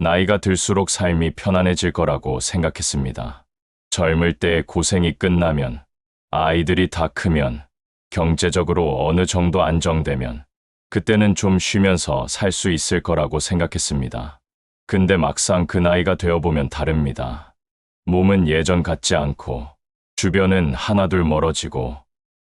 나이가 들수록 삶이 편안해질 거라고 생각했습니다. 젊을 때의 고생이 끝나면, 아이들이 다 크면, 경제적으로 어느 정도 안정되면, 그때는 좀 쉬면서 살 수 있을 거라고 생각했습니다. 근데 막상 그 나이가 되어보면 다릅니다. 몸은 예전 같지 않고, 주변은 하나둘 멀어지고,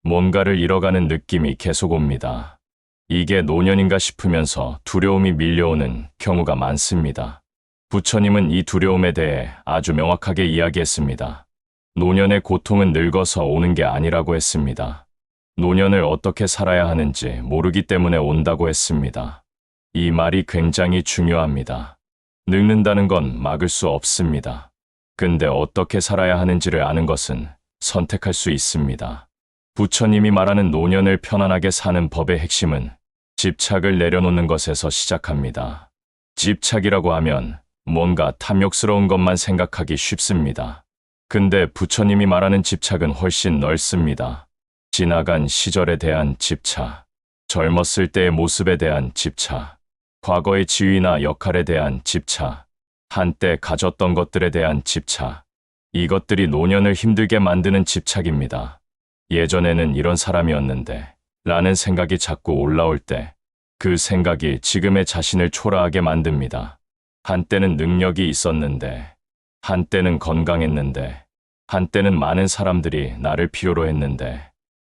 뭔가를 잃어가는 느낌이 계속 옵니다. 이게 노년인가 싶으면서 두려움이 밀려오는 경우가 많습니다. 부처님은 이 두려움에 대해 아주 명확하게 이야기했습니다. 노년의 고통은 늙어서 오는 게 아니라고 했습니다. 노년을 어떻게 살아야 하는지 모르기 때문에 온다고 했습니다. 이 말이 굉장히 중요합니다. 늙는다는 건 막을 수 없습니다. 근데 어떻게 살아야 하는지를 아는 것은 선택할 수 있습니다. 부처님이 말하는 노년을 편안하게 사는 법의 핵심은 집착을 내려놓는 것에서 시작합니다. 집착이라고 하면 뭔가 탐욕스러운 것만 생각하기 쉽습니다. 근데 부처님이 말하는 집착은 훨씬 넓습니다. 지나간 시절에 대한 집착, 젊었을 때의 모습에 대한 집착, 과거의 지위나 역할에 대한 집착, 한때 가졌던 것들에 대한 집착, 이것들이 노년을 힘들게 만드는 집착입니다. 예전에는 이런 사람이었는데 라는 생각이 자꾸 올라올 때 그 생각이 지금의 자신을 초라하게 만듭니다. 한때는 능력이 있었는데, 한때는 건강했는데, 한때는 많은 사람들이 나를 필요로 했는데,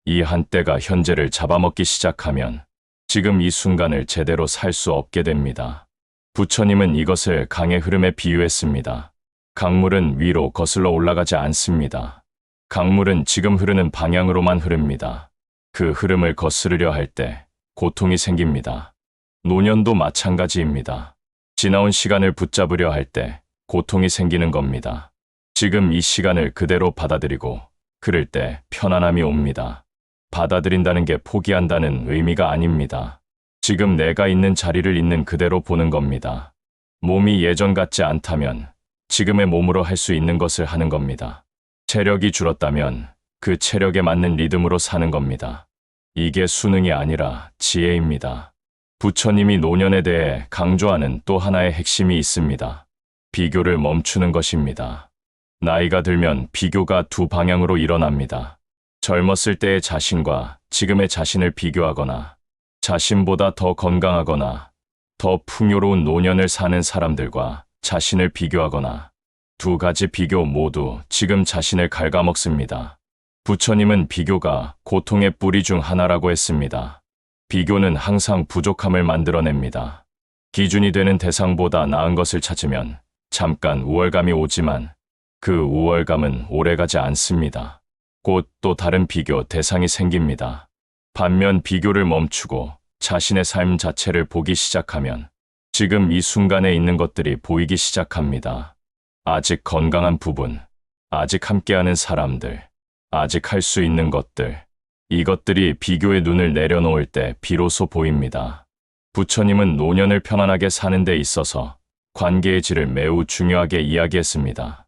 이 한때가 현재를 잡아먹기 시작하면 지금 이 순간을 제대로 살 수 없게 됩니다. 부처님은 이것을 강의 흐름에 비유했습니다. 강물은 위로 거슬러 올라가지 않습니다. 강물은 지금 흐르는 방향으로만 흐릅니다. 그 흐름을 거스르려 할 때 고통이 생깁니다. 노년도 마찬가지입니다. 지나온 시간을 붙잡으려 할 때 고통이 생기는 겁니다. 지금 이 시간을 그대로 받아들이고 그럴 때 편안함이 옵니다. 받아들인다는 게 포기한다는 의미가 아닙니다. 지금 내가 있는 자리를 있는 그대로 보는 겁니다. 몸이 예전 같지 않다면 지금의 몸으로 할 수 있는 것을 하는 겁니다. 체력이 줄었다면 그 체력에 맞는 리듬으로 사는 겁니다. 이게 수능이 아니라 지혜입니다. 부처님이 노년에 대해 강조하는 또 하나의 핵심이 있습니다. 비교를 멈추는 것입니다. 나이가 들면 비교가 두 방향으로 일어납니다. 젊었을 때의 자신과 지금의 자신을 비교하거나 자신보다 더 건강하거나 더 풍요로운 노년을 사는 사람들과 자신을 비교하거나 두 가지 비교 모두 지금 자신을 갉아먹습니다. 부처님은 비교가 고통의 뿌리 중 하나라고 했습니다. 비교는 항상 부족함을 만들어냅니다. 기준이 되는 대상보다 나은 것을 찾으면 잠깐 우월감이 오지만 그 우월감은 오래가지 않습니다. 곧 또 다른 비교 대상이 생깁니다. 반면 비교를 멈추고 자신의 삶 자체를 보기 시작하면 지금 이 순간에 있는 것들이 보이기 시작합니다. 아직 건강한 부분, 아직 함께하는 사람들, 아직 할 수 있는 것들, 이것들이 비교의 눈을 내려놓을 때 비로소 보입니다. 부처님은 노년을 편안하게 사는 데 있어서 관계의 질을 매우 중요하게 이야기했습니다.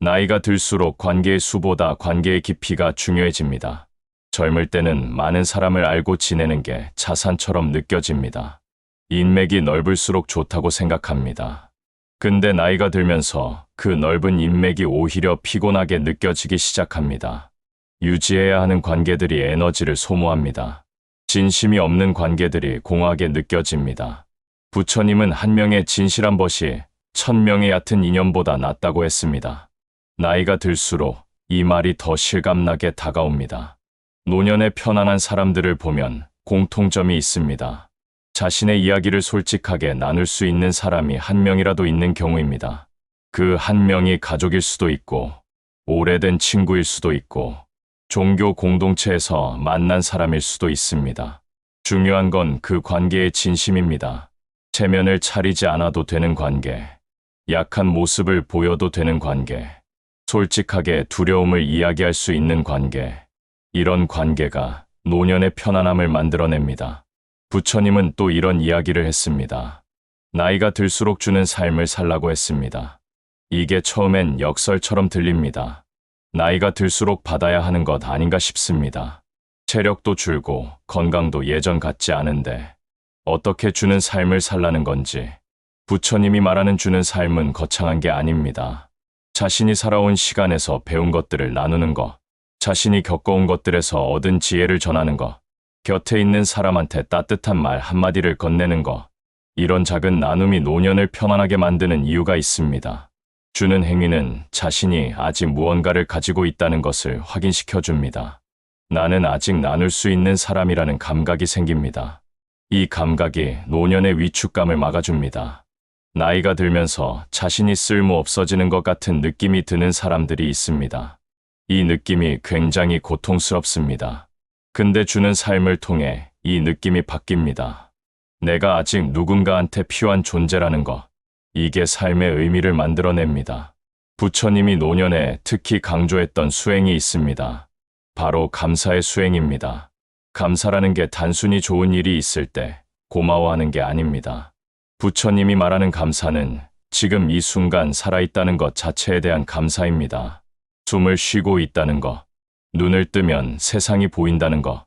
나이가 들수록 관계의 수보다 관계의 깊이가 중요해집니다. 젊을 때는 많은 사람을 알고 지내는 게 자산처럼 느껴집니다. 인맥이 넓을수록 좋다고 생각합니다. 근데 나이가 들면서 그 넓은 인맥이 오히려 피곤하게 느껴지기 시작합니다. 유지해야 하는 관계들이 에너지를 소모합니다. 진심이 없는 관계들이 공허하게 느껴집니다. 부처님은 한 명의 진실한 벗이 1000명의 얕은 인연보다 낫다고 했습니다. 나이가 들수록 이 말이 더 실감나게 다가옵니다. 노년의 편안한 사람들을 보면 공통점이 있습니다. 자신의 이야기를 솔직하게 나눌 수 있는 사람이 한 명이라도 있는 경우입니다. 그 한 명이 가족일 수도 있고, 오래된 친구일 수도 있고, 종교 공동체에서 만난 사람일 수도 있습니다. 중요한 건 그 관계의 진심입니다. 체면을 차리지 않아도 되는 관계, 약한 모습을 보여도 되는 관계, 솔직하게 두려움을 이야기할 수 있는 관계, 이런 관계가 노년의 편안함을 만들어냅니다. 부처님은 또 이런 이야기를 했습니다. 나이가 들수록 주는 삶을 살라고 했습니다. 이게 처음엔 역설처럼 들립니다. 나이가 들수록 받아야 하는 것 아닌가 싶습니다. 체력도 줄고 건강도 예전 같지 않은데 어떻게 주는 삶을 살라는 건지 부처님이 말하는 주는 삶은 거창한 게 아닙니다. 자신이 살아온 시간에서 배운 것들을 나누는 것, 자신이 겪어온 것들에서 얻은 지혜를 전하는 것, 곁에 있는 사람한테 따뜻한 말 한마디를 건네는 것, 이런 작은 나눔이 노년을 편안하게 만드는 이유가 있습니다. 주는 행위는 자신이 아직 무언가를 가지고 있다는 것을 확인시켜 줍니다. 나는 아직 나눌 수 있는 사람이라는 감각이 생깁니다. 이 감각이 노년의 위축감을 막아줍니다. 나이가 들면서 자신이 쓸모 없어지는 것 같은 느낌이 드는 사람들이 있습니다. 이 느낌이 굉장히 고통스럽습니다. 근데 주는 삶을 통해 이 느낌이 바뀝니다. 내가 아직 누군가한테 필요한 존재라는 것, 이게 삶의 의미를 만들어냅니다. 부처님이 노년에 특히 강조했던 수행이 있습니다. 바로 감사의 수행입니다. 감사라는 게 단순히 좋은 일이 있을 때 고마워하는 게 아닙니다. 부처님이 말하는 감사는 지금 이 순간 살아있다는 것 자체에 대한 감사입니다. 숨을 쉬고 있다는 것, 눈을 뜨면 세상이 보인다는 것,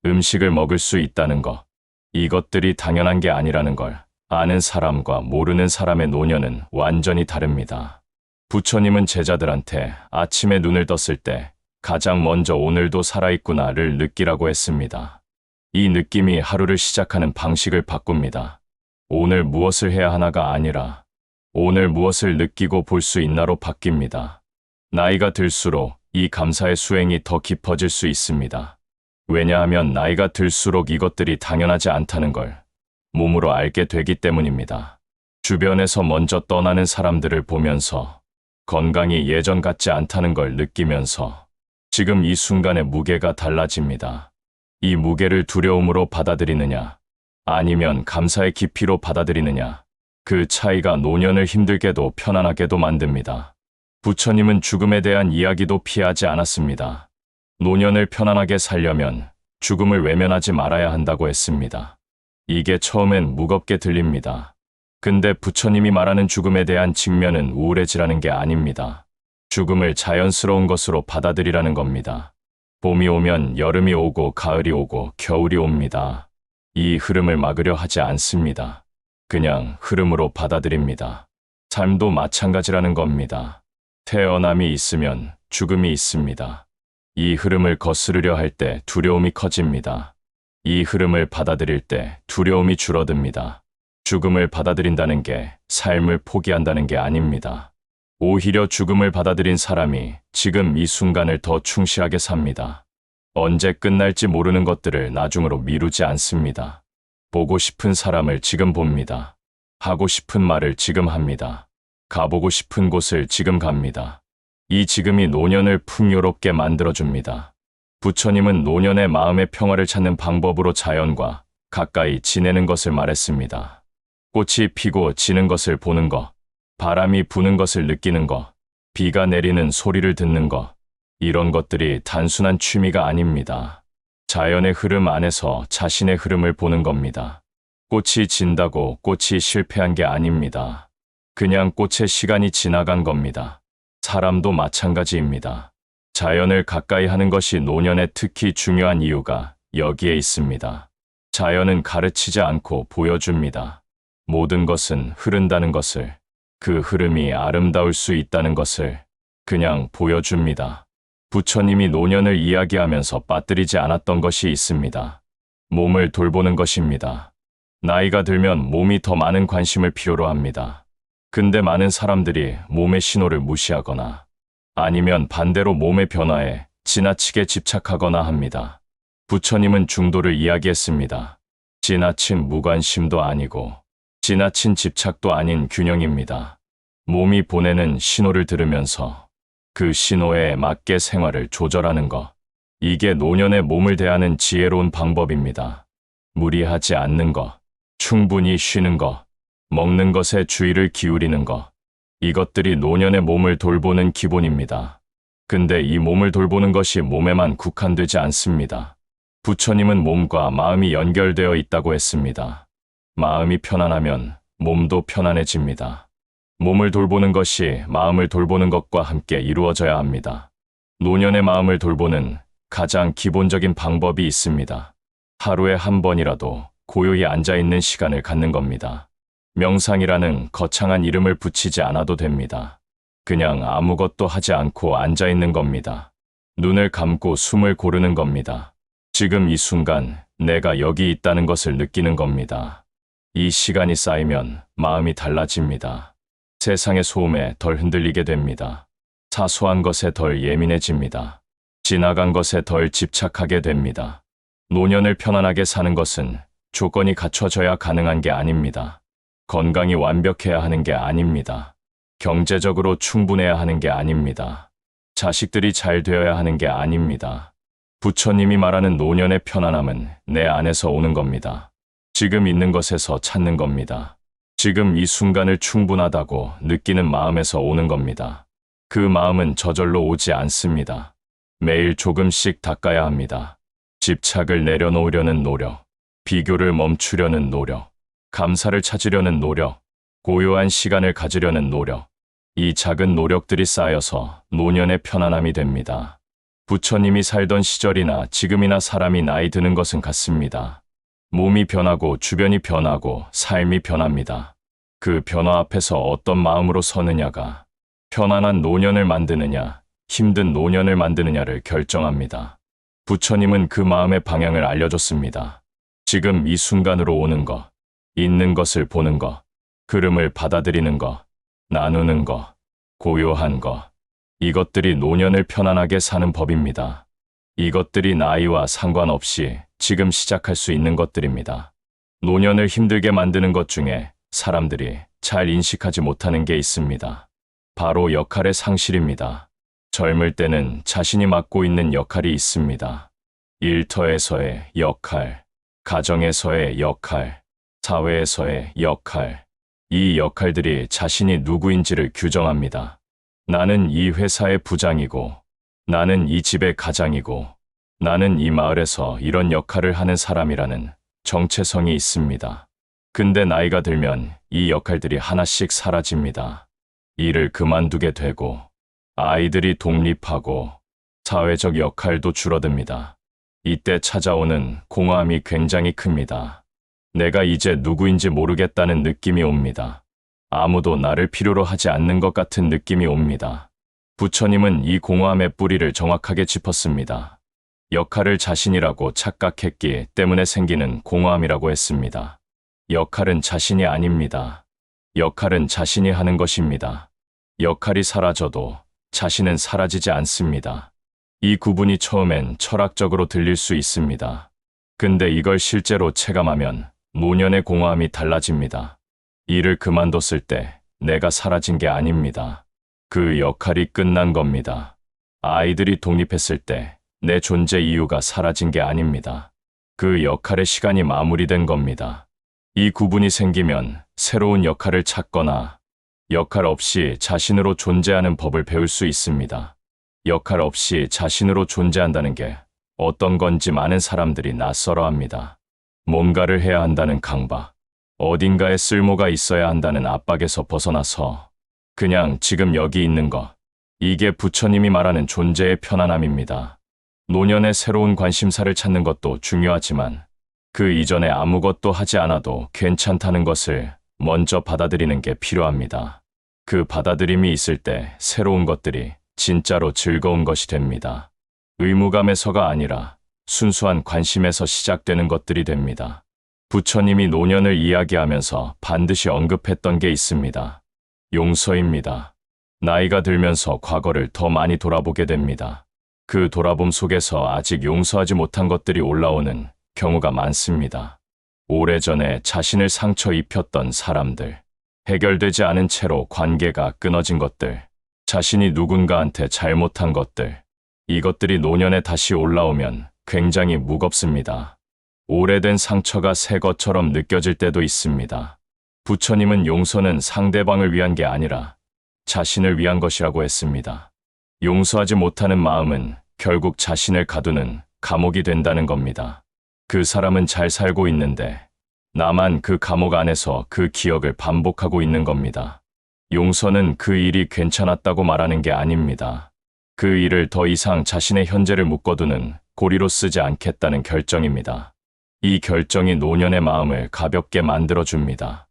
음식을 먹을 수 있다는 것, 이것들이 당연한 게 아니라는 걸 아는 사람과 모르는 사람의 노년은 완전히 다릅니다. 부처님은 제자들한테 아침에 눈을 떴을 때 가장 먼저 오늘도 살아있구나를 느끼라고 했습니다. 이 느낌이 하루를 시작하는 방식을 바꿉니다. 오늘 무엇을 해야 하나가 아니라 오늘 무엇을 느끼고 볼 수 있나로 바뀝니다. 나이가 들수록 이 감사의 수행이 더 깊어질 수 있습니다. 왜냐하면 나이가 들수록 이것들이 당연하지 않다는 걸 몸으로 알게 되기 때문입니다. 주변에서 먼저 떠나는 사람들을 보면서 건강이 예전 같지 않다는 걸 느끼면서 지금 이 순간의 무게가 달라집니다. 이 무게를 두려움으로 받아들이느냐, 아니면 감사의 깊이로 받아들이느냐, 그 차이가 노년을 힘들게도 편안하게도 만듭니다. 부처님은 죽음에 대한 이야기도 피하지 않았습니다. 노년을 편안하게 살려면 죽음을 외면하지 말아야 한다고 했습니다. 이게 처음엔 무겁게 들립니다. 근데 부처님이 말하는 죽음에 대한 직면은 우울해지라는 게 아닙니다. 죽음을 자연스러운 것으로 받아들이라는 겁니다. 봄이 오면 여름이 오고 가을이 오고 겨울이 옵니다. 이 흐름을 막으려 하지 않습니다. 그냥 흐름으로 받아들입니다. 삶도 마찬가지라는 겁니다. 태어남이 있으면 죽음이 있습니다. 이 흐름을 거스르려 할 때 두려움이 커집니다. 이 흐름을 받아들일 때 두려움이 줄어듭니다. 죽음을 받아들인다는 게 삶을 포기한다는 게 아닙니다. 오히려 죽음을 받아들인 사람이 지금 이 순간을 더 충실하게 삽니다. 언제 끝날지 모르는 것들을 나중으로 미루지 않습니다. 보고 싶은 사람을 지금 봅니다. 하고 싶은 말을 지금 합니다. 가보고 싶은 곳을 지금 갑니다. 이 지금이 노년을 풍요롭게 만들어줍니다. 부처님은 노년의 마음의 평화를 찾는 방법으로 자연과 가까이 지내는 것을 말했습니다. 꽃이 피고 지는 것을 보는 것, 바람이 부는 것을 느끼는 것, 비가 내리는 소리를 듣는 것, 이런 것들이 단순한 취미가 아닙니다. 자연의 흐름 안에서 자신의 흐름을 보는 겁니다. 꽃이 진다고 꽃이 실패한 게 아닙니다. 그냥 꽃의 시간이 지나간 겁니다. 사람도 마찬가지입니다. 자연을 가까이 하는 것이 노년에 특히 중요한 이유가 여기에 있습니다. 자연은 가르치지 않고 보여줍니다. 모든 것은 흐른다는 것을, 그 흐름이 아름다울 수 있다는 것을 그냥 보여줍니다. 부처님이 노년을 이야기하면서 빠뜨리지 않았던 것이 있습니다. 몸을 돌보는 것입니다. 나이가 들면 몸이 더 많은 관심을 필요로 합니다. 근데 많은 사람들이 몸의 신호를 무시하거나 아니면 반대로 몸의 변화에 지나치게 집착하거나 합니다. 부처님은 중도를 이야기했습니다. 지나친 무관심도 아니고 지나친 집착도 아닌 균형입니다. 몸이 보내는 신호를 들으면서 그 신호에 맞게 생활을 조절하는 것. 이게 노년의 몸을 대하는 지혜로운 방법입니다. 무리하지 않는 것, 충분히 쉬는 것, 먹는 것에 주의를 기울이는 것. 이것들이 노년의 몸을 돌보는 기본입니다. 근데 이 몸을 돌보는 것이 몸에만 국한되지 않습니다. 부처님은 몸과 마음이 연결되어 있다고 했습니다. 마음이 편안하면 몸도 편안해집니다. 몸을 돌보는 것이 마음을 돌보는 것과 함께 이루어져야 합니다. 노년의 마음을 돌보는 가장 기본적인 방법이 있습니다. 하루에 한 번이라도 고요히 앉아있는 시간을 갖는 겁니다. 명상이라는 거창한 이름을 붙이지 않아도 됩니다. 그냥 아무것도 하지 않고 앉아 있는 겁니다. 눈을 감고 숨을 고르는 겁니다. 지금 이 순간 내가 여기 있다는 것을 느끼는 겁니다. 이 시간이 쌓이면 마음이 달라집니다. 세상의 소음에 덜 흔들리게 됩니다. 사소한 것에 덜 예민해집니다. 지나간 것에 덜 집착하게 됩니다. 노년을 편안하게 사는 것은 조건이 갖춰져야 가능한 게 아닙니다. 건강이 완벽해야 하는 게 아닙니다. 경제적으로 충분해야 하는 게 아닙니다. 자식들이 잘 되어야 하는 게 아닙니다. 부처님이 말하는 노년의 편안함은 내 안에서 오는 겁니다. 지금 있는 것에서 찾는 겁니다. 지금 이 순간을 충분하다고 느끼는 마음에서 오는 겁니다. 그 마음은 저절로 오지 않습니다. 매일 조금씩 닦아야 합니다. 집착을 내려놓으려는 노력, 비교를 멈추려는 노력, 감사를 찾으려는 노력, 고요한 시간을 가지려는 노력, 이 작은 노력들이 쌓여서 노년의 편안함이 됩니다. 부처님이 살던 시절이나 지금이나 사람이 나이 드는 것은 같습니다. 몸이 변하고 주변이 변하고 삶이 변합니다. 그 변화 앞에서 어떤 마음으로 서느냐가 편안한 노년을 만드느냐, 힘든 노년을 만드느냐를 결정합니다. 부처님은 그 마음의 방향을 알려줬습니다. 지금 이 순간으로 오는 것, 있는 것을 보는 것, 흐름을 받아들이는 것, 나누는 것, 고요한 것, 이것들이 노년을 편안하게 사는 법입니다. 이것들이 나이와 상관없이 지금 시작할 수 있는 것들입니다. 노년을 힘들게 만드는 것 중에 사람들이 잘 인식하지 못하는 게 있습니다. 바로 역할의 상실입니다. 젊을 때는 자신이 맡고 있는 역할이 있습니다. 일터에서의 역할, 가정에서의 역할, 사회에서의 역할, 이 역할들이 자신이 누구인지를 규정합니다. 나는 이 회사의 부장이고, 나는 이 집의 가장이고, 나는 이 마을에서 이런 역할을 하는 사람이라는 정체성이 있습니다. 근데 나이가 들면 이 역할들이 하나씩 사라집니다. 일을 그만두게 되고, 아이들이 독립하고, 사회적 역할도 줄어듭니다. 이때 찾아오는 공허함이 굉장히 큽니다. 내가 이제 누구인지 모르겠다는 느낌이 옵니다. 아무도 나를 필요로 하지 않는 것 같은 느낌이 옵니다. 부처님은 이 공허함의 뿌리를 정확하게 짚었습니다. 역할을 자신이라고 착각했기 때문에 생기는 공허함이라고 했습니다. 역할은 자신이 아닙니다. 역할은 자신이 하는 것입니다. 역할이 사라져도 자신은 사라지지 않습니다. 이 구분이 처음엔 철학적으로 들릴 수 있습니다. 근데 이걸 실제로 체감하면 노년의 공허함이 달라집니다. 일을 그만뒀을 때 내가 사라진 게 아닙니다. 그 역할이 끝난 겁니다. 아이들이 독립했을 때 내 존재 이유가 사라진 게 아닙니다. 그 역할의 시간이 마무리된 겁니다. 이 구분이 생기면 새로운 역할을 찾거나 역할 없이 자신으로 존재하는 법을 배울 수 있습니다. 역할 없이 자신으로 존재한다는 게 어떤 건지 많은 사람들이 낯설어합니다. 뭔가를 해야 한다는 강박, 어딘가에 쓸모가 있어야 한다는 압박에서 벗어나서 그냥 지금 여기 있는 것, 이게 부처님이 말하는 존재의 편안함입니다. 노년의 새로운 관심사를 찾는 것도 중요하지만 그 이전에 아무것도 하지 않아도 괜찮다는 것을 먼저 받아들이는 게 필요합니다. 그 받아들임이 있을 때 새로운 것들이 진짜로 즐거운 것이 됩니다. 의무감에서가 아니라 순수한 관심에서 시작되는 것들이 됩니다. 부처님이 노년을 이야기하면서 반드시 언급했던 게 있습니다. 용서입니다. 나이가 들면서 과거를 더 많이 돌아보게 됩니다. 그 돌아봄 속에서 아직 용서하지 못한 것들이 올라오는 경우가 많습니다. 오래전에 자신을 상처 입혔던 사람들, 해결되지 않은 채로 관계가 끊어진 것들, 자신이 누군가한테 잘못한 것들, 이것들이 노년에 다시 올라오면 굉장히 무겁습니다. 오래된 상처가 새 것처럼 느껴질 때도 있습니다. 부처님은 용서는 상대방을 위한 게 아니라 자신을 위한 것이라고 했습니다. 용서하지 못하는 마음은 결국 자신을 가두는 감옥이 된다는 겁니다. 그 사람은 잘 살고 있는데 나만 그 감옥 안에서 그 기억을 반복하고 있는 겁니다. 용서는 그 일이 괜찮았다고 말하는 게 아닙니다. 그 일을 더 이상 자신의 현재를 묶어두는 고리로 쓰지 않겠다는 결정입니다. 이 결정이 노년의 마음을 가볍게 만들어줍니다.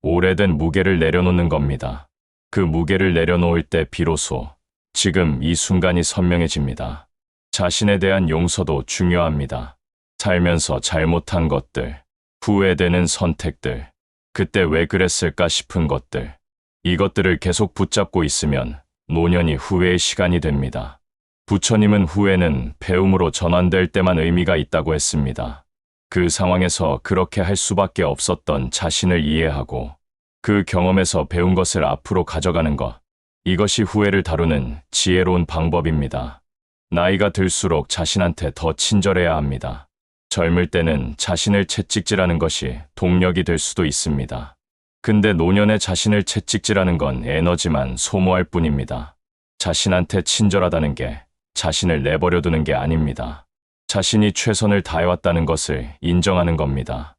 오래된 무게를 내려놓는 겁니다. 그 무게를 내려놓을 때 비로소 지금 이 순간이 선명해집니다. 자신에 대한 용서도 중요합니다. 살면서 잘못한 것들, 후회되는 선택들, 그때 왜 그랬을까 싶은 것들, 이것들을 계속 붙잡고 있으면 노년이 후회의 시간이 됩니다. 부처님은 후회는 배움으로 전환될 때만 의미가 있다고 했습니다. 그 상황에서 그렇게 할 수밖에 없었던 자신을 이해하고 그 경험에서 배운 것을 앞으로 가져가는 것, 이것이 후회를 다루는 지혜로운 방법입니다. 나이가 들수록 자신한테 더 친절해야 합니다. 젊을 때는 자신을 채찍질하는 것이 동력이 될 수도 있습니다. 근데 노년에 자신을 채찍질하는 건 에너지만 소모할 뿐입니다. 자신한테 친절하다는 게 자신을 내버려 두는 게 아닙니다. 자신이 최선을 다해왔다는 것을 인정하는 겁니다.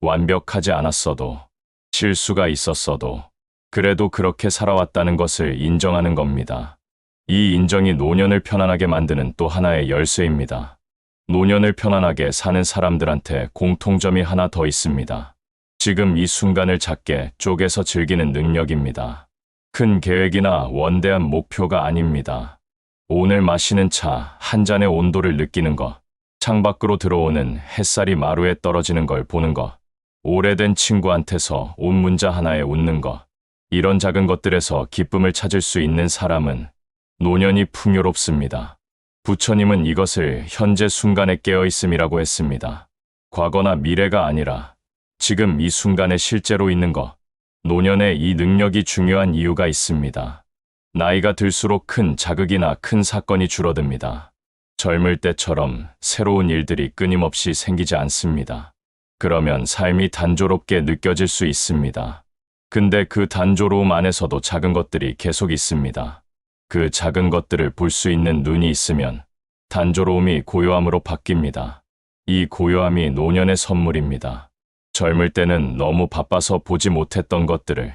완벽하지 않았어도, 실수가 있었어도, 그래도 그렇게 살아왔다는 것을 인정하는 겁니다. 이 인정이 노년을 편안하게 만드는 또 하나의 열쇠입니다. 노년을 편안하게 사는 사람들한테 공통점이 하나 더 있습니다. 지금 이 순간을 작게 쪼개서 즐기는 능력입니다. 큰 계획이나 원대한 목표가 아닙니다. 오늘 마시는 차 한 잔의 온도를 느끼는 것, 창밖으로 들어오는 햇살이 마루에 떨어지는 걸 보는 것, 오래된 친구한테서 온 문자 하나에 웃는 것, 이런 작은 것들에서 기쁨을 찾을 수 있는 사람은 노년이 풍요롭습니다. 부처님은 이것을 현재 순간에 깨어있음이라고 했습니다. 과거나 미래가 아니라 지금 이 순간에 실제로 있는 것, 노년에 이 능력이 중요한 이유가 있습니다. 나이가 들수록 큰 자극이나 큰 사건이 줄어듭니다. 젊을 때처럼 새로운 일들이 끊임없이 생기지 않습니다. 그러면 삶이 단조롭게 느껴질 수 있습니다. 근데 그 단조로움 안에서도 작은 것들이 계속 있습니다. 그 작은 것들을 볼 수 있는 눈이 있으면 단조로움이 고요함으로 바뀝니다. 이 고요함이 노년의 선물입니다. 젊을 때는 너무 바빠서 보지 못했던 것들을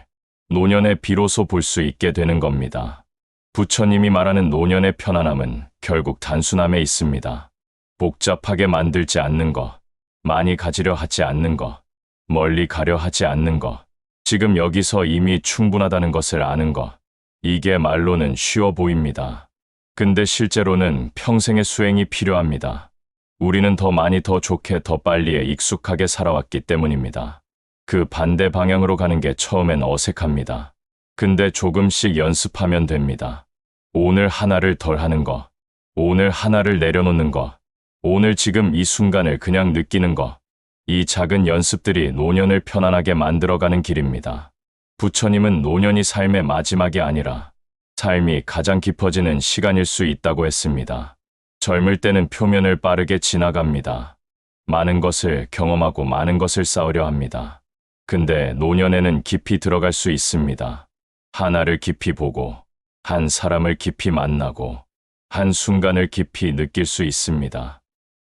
노년에 비로소 볼 수 있게 되는 겁니다. 부처님이 말하는 노년의 편안함은 결국 단순함에 있습니다. 복잡하게 만들지 않는 것, 많이 가지려 하지 않는 것, 멀리 가려 하지 않는 것, 지금 여기서 이미 충분하다는 것을 아는 것, 이게 말로는 쉬워 보입니다. 근데 실제로는 평생의 수행이 필요합니다. 우리는 더 많이 더 좋게 더 빨리에 익숙하게 살아왔기 때문입니다. 그 반대 방향으로 가는 게 처음엔 어색합니다. 근데 조금씩 연습하면 됩니다. 오늘 하나를 덜 하는 거, 오늘 하나를 내려놓는 거, 오늘 지금 이 순간을 그냥 느끼는 거, 이 작은 연습들이 노년을 편안하게 만들어가는 길입니다. 부처님은 노년이 삶의 마지막이 아니라 삶이 가장 깊어지는 시간일 수 있다고 했습니다. 젊을 때는 표면을 빠르게 지나갑니다. 많은 것을 경험하고 많은 것을 쌓으려 합니다. 근데 노년에는 깊이 들어갈 수 있습니다. 하나를 깊이 보고, 한 사람을 깊이 만나고, 한 순간을 깊이 느낄 수 있습니다.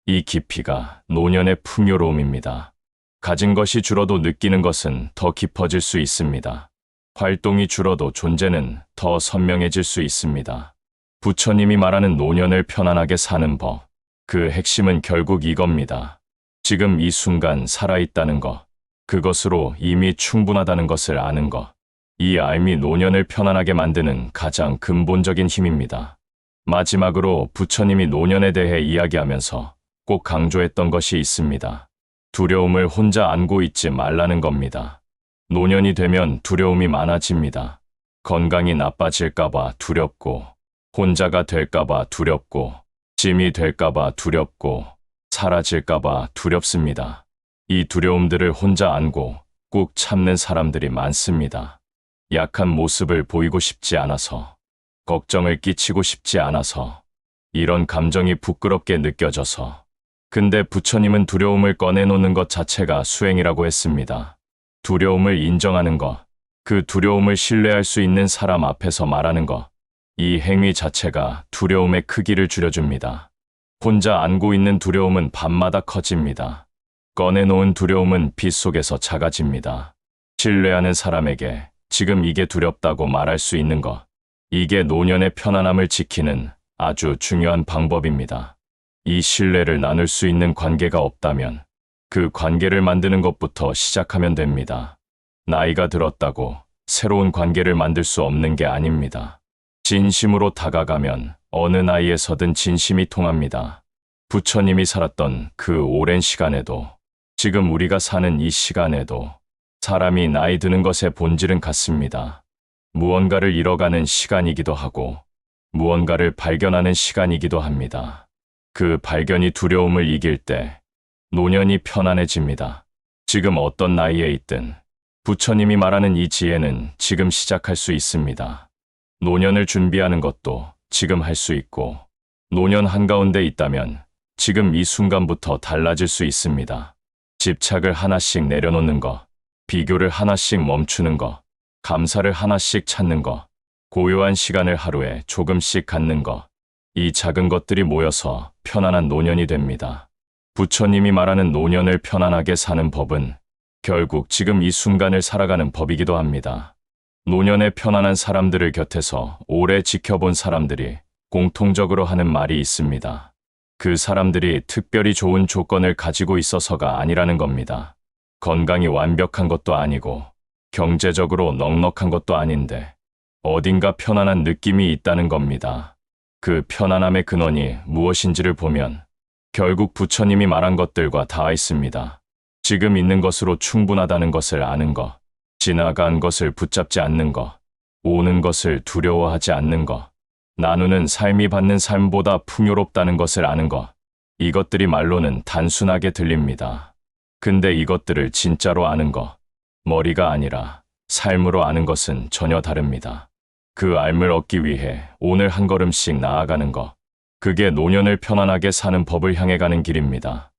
이 깊이가 노년의 풍요로움입니다. 가진 것이 줄어도 느끼는 것은 더 깊어질 수 있습니다. 활동이 줄어도 존재는 더 선명해질 수 있습니다. 부처님이 말하는 노년을 편안하게 사는 법, 그 핵심은 결국 이겁니다. 지금 이 순간 살아있다는 것, 그것으로 이미 충분하다는 것을 아는 것, 이 알미 노년을 편안하게 만드는 가장 근본적인 힘입니다. 마지막으로 부처님이 노년에 대해 이야기하면서 꼭 강조했던 것이 있습니다. 두려움을 혼자 안고 있지 말라는 겁니다. 노년이 되면 두려움이 많아집니다. 건강이 나빠질까봐 두렵고, 혼자가 될까봐 두렵고, 짐이 될까봐 두렵고, 사라질까봐 두렵습니다. 이 두려움들을 혼자 안고 꾹 참는 사람들이 많습니다. 약한 모습을 보이고 싶지 않아서, 걱정을 끼치고 싶지 않아서, 이런 감정이 부끄럽게 느껴져서. 근데 부처님은 두려움을 꺼내놓는 것 자체가 수행이라고 했습니다. 두려움을 인정하는 것, 그 두려움을 신뢰할 수 있는 사람 앞에서 말하는 것, 이 행위 자체가 두려움의 크기를 줄여줍니다. 혼자 안고 있는 두려움은 밤마다 커집니다. 꺼내놓은 두려움은 빛 속에서 작아집니다. 신뢰하는 사람에게 지금 이게 두렵다고 말할 수 있는 것, 이게 노년의 편안함을 지키는 아주 중요한 방법입니다. 이 신뢰를 나눌 수 있는 관계가 없다면 그 관계를 만드는 것부터 시작하면 됩니다. 나이가 들었다고 새로운 관계를 만들 수 없는 게 아닙니다. 진심으로 다가가면 어느 나이에서든 진심이 통합니다. 부처님이 살았던 그 오랜 시간에도, 지금 우리가 사는 이 시간에도 사람이 나이 드는 것의 본질은 같습니다. 무언가를 잃어가는 시간이기도 하고 무언가를 발견하는 시간이기도 합니다. 그 발견이 두려움을 이길 때 노년이 편안해집니다. 지금 어떤 나이에 있든 부처님이 말하는 이 지혜는 지금 시작할 수 있습니다. 노년을 준비하는 것도 지금 할 수 있고, 노년 한가운데 있다면 지금 이 순간부터 달라질 수 있습니다. 집착을 하나씩 내려놓는 것, 비교를 하나씩 멈추는 것, 감사를 하나씩 찾는 것, 고요한 시간을 하루에 조금씩 갖는 것, 이 작은 것들이 모여서 편안한 노년이 됩니다. 부처님이 말하는 노년을 편안하게 사는 법은 결국 지금 이 순간을 살아가는 법이기도 합니다. 노년의 편안한 사람들을 곁에서 오래 지켜본 사람들이 공통적으로 하는 말이 있습니다. 그 사람들이 특별히 좋은 조건을 가지고 있어서가 아니라는 겁니다. 건강이 완벽한 것도 아니고 경제적으로 넉넉한 것도 아닌데 어딘가 편안한 느낌이 있다는 겁니다. 그 편안함의 근원이 무엇인지를 보면 결국 부처님이 말한 것들과 닿아 있습니다. 지금 있는 것으로 충분하다는 것을 아는 것, 지나간 것을 붙잡지 않는 것, 오는 것을 두려워하지 않는 것, 나누는 삶이 받는 삶보다 풍요롭다는 것을 아는 것, 이것들이 말로는 단순하게 들립니다. 근데 이것들을 진짜로 아는 것, 머리가 아니라 삶으로 아는 것은 전혀 다릅니다. 그 알을 얻기 위해 오늘 한 걸음씩 나아가는 것, 그게 노년을 편안하게 사는 법을 향해 가는 길입니다.